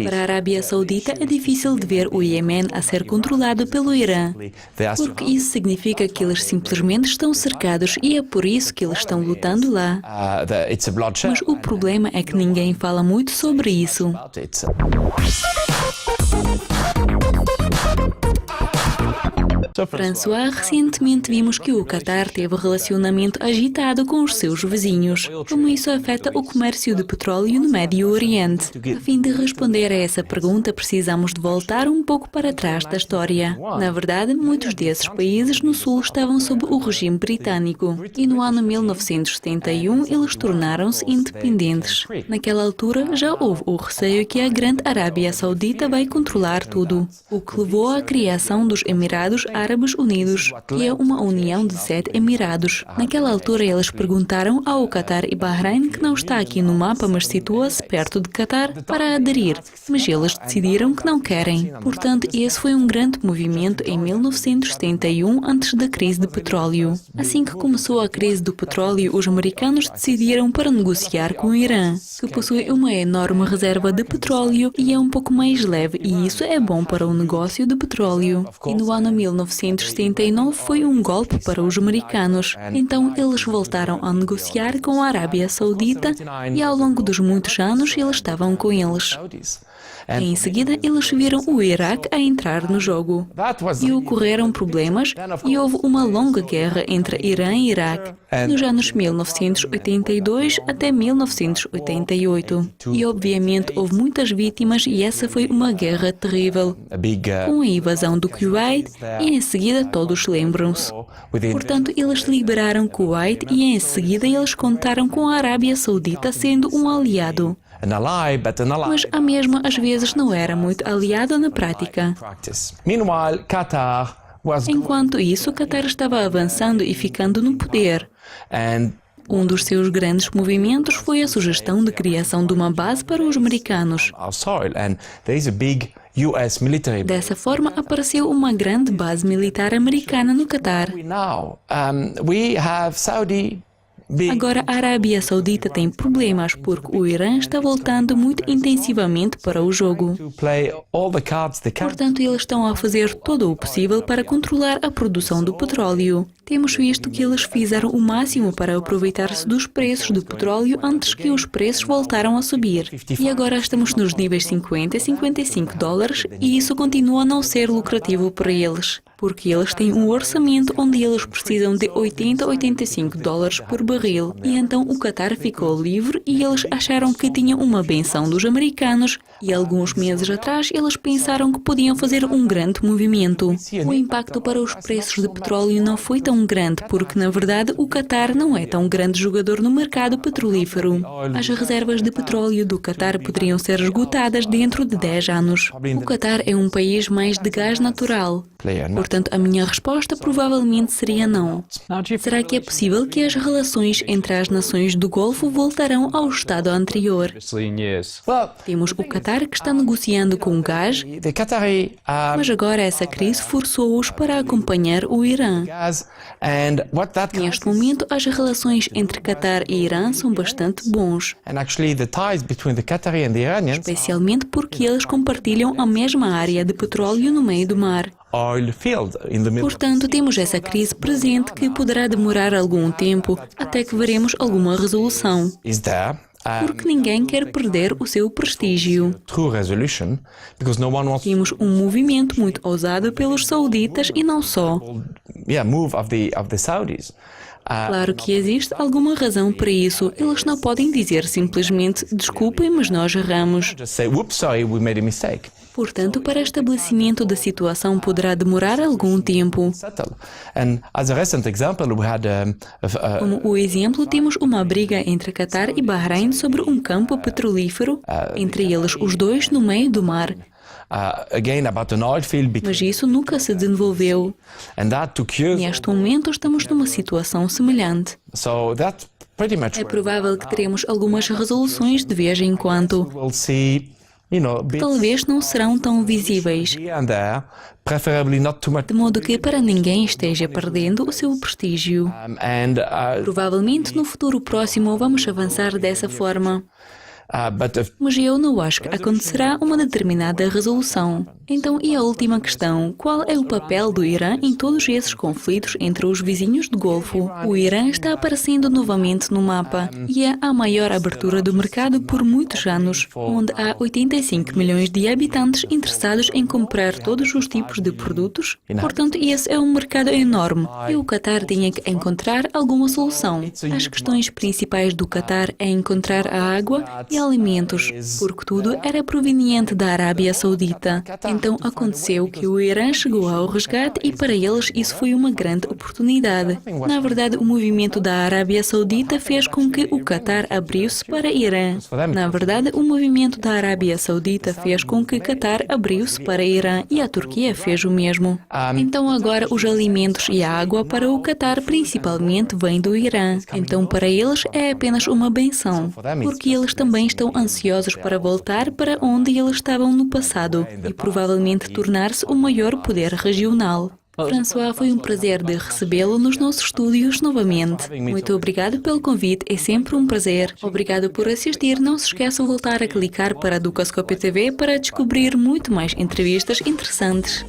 Para a Arábia Saudita é difícil de ver o Iêmen a ser controlado pelo Irã, porque isso significa que eles simplesmente estão cercados e é por isso que eles estão lutando lá. Mas o problema é que ninguém fala muito sobre isso. François, recentemente vimos que o Qatar teve relacionamento agitado com os seus vizinhos. Como isso afeta o comércio de petróleo no Médio Oriente? A fim de responder a essa pergunta, precisamos de voltar um pouco para trás da história. Na verdade, muitos desses países no sul estavam sob o regime britânico e no ano 1971 eles tornaram-se independentes. Naquela altura já houve o receio que a Grande Arábia Saudita vai controlar tudo, o que levou à criação dos Emirados Árabes Unidos, que é uma união de 7 Emirados. Naquela altura eles perguntaram ao Qatar e Bahrein, que não está aqui no mapa, mas situa-se perto de Qatar, para aderir, mas eles decidiram que não querem. Portanto, esse foi um grande movimento em 1971, antes da crise de petróleo. Assim que começou a crise do petróleo, os americanos decidiram para negociar com o Irã, que possui uma enorme reserva de petróleo e é um pouco mais leve, e isso é bom para o negócio de petróleo. E no ano 1979 foi um golpe para os americanos. Então eles voltaram a negociar com a Arábia Saudita e ao longo dos muitos anos eles estavam com eles. Em seguida, eles viram o Iraque a entrar no jogo. E ocorreram problemas e houve uma longa guerra entre Irã e Iraque, nos anos 1982 até 1988. E obviamente houve muitas vítimas e essa foi uma guerra terrível, com a invasão do Kuwait e em seguida todos lembram-se. Portanto, eles liberaram Kuwait e em seguida eles contaram com a Arábia Saudita sendo um aliado. Mas a mesma às vezes não era muito aliada na prática. Enquanto isso, o Qatar estava avançando e ficando no poder. Um dos seus grandes movimentos foi a sugestão de criação de uma base para os americanos. Dessa forma, apareceu uma grande base militar americana no Qatar. Agora, a Arábia Saudita tem problemas porque o Irã está voltando muito intensivamente para o jogo. Portanto, eles estão a fazer todo o possível para controlar a produção do petróleo. Temos visto que eles fizeram o máximo para aproveitar-se dos preços do petróleo antes que os preços voltaram a subir. E agora estamos nos níveis 50 e 55 dólares e isso continua a não ser lucrativo para eles, porque eles têm um orçamento onde eles precisam de 80 a 85 dólares por barril. E então o Qatar ficou livre e eles acharam que tinham uma benção dos americanos e alguns meses atrás eles pensaram que podiam fazer um grande movimento. O impacto para os preços de petróleo não foi tão grande porque, na verdade, o Qatar não é tão grande jogador no mercado petrolífero. As reservas de petróleo do Qatar poderiam ser esgotadas dentro de 10 anos. O Qatar é um país mais de gás natural. Portanto, a minha resposta provavelmente seria não. Será que é possível que as relações entre as nações do Golfo voltarão ao estado anterior? Temos o Qatar que está negociando com o gás, mas agora essa crise forçou-os para acompanhar o Irã. Neste momento, as relações entre Qatar e Irã são bastante bons, especialmente porque eles compartilham a mesma área de petróleo no meio do mar. Portanto, temos essa crise presente que poderá demorar algum tempo até que veremos alguma resolução. Porque ninguém quer perder o seu prestígio. Temos um movimento muito ousado pelos sauditas e não só. Claro que existe alguma razão para isso. Eles não podem dizer simplesmente desculpem, mas nós erramos. Portanto, para estabelecimento da situação poderá demorar algum tempo. Como o exemplo, temos uma briga entre Qatar e Bahrein sobre um campo petrolífero, entre eles os dois no meio do mar. Mas isso nunca se desenvolveu. Neste momento estamos numa situação semelhante. É provável que teremos algumas resoluções de vez em quando. Que talvez não serão tão visíveis, de modo que para ninguém esteja perdendo o seu prestígio. Provavelmente no futuro próximo vamos avançar dessa forma. Mas eu não acho que acontecerá uma determinada resolução. Então, e a última questão? Qual é o papel do Irã em todos esses conflitos entre os vizinhos do Golfo? O Irã está aparecendo novamente no mapa e é a maior abertura do mercado por muitos anos, onde há 85 milhões de habitantes interessados em comprar todos os tipos de produtos. Portanto, esse é um mercado enorme e o Qatar tinha que encontrar alguma solução. As questões principais do Qatar é encontrar a água e alimentos, porque tudo era proveniente da Arábia Saudita. Então aconteceu que o Irã chegou ao resgate e para eles isso foi uma grande oportunidade. Na verdade, o movimento da Arábia Saudita fez com que o Qatar abriu-se para Irã. Na verdade, o movimento da Arábia Saudita fez com que Qatar abriu-se para Irã e a Turquia fez o mesmo. Então agora os alimentos e a água para o Qatar principalmente vêm do Irã. Então para eles é apenas uma benção, porque eles também estão ansiosos para voltar para onde eles estavam no passado e provavelmente tornar-se o maior poder regional. François, foi um prazer de recebê-lo nos nossos estúdios novamente. Muito obrigado pelo convite, é sempre um prazer. Obrigado por assistir. Não se esqueça de voltar a clicar para a Dukascópio TV para descobrir muito mais entrevistas interessantes.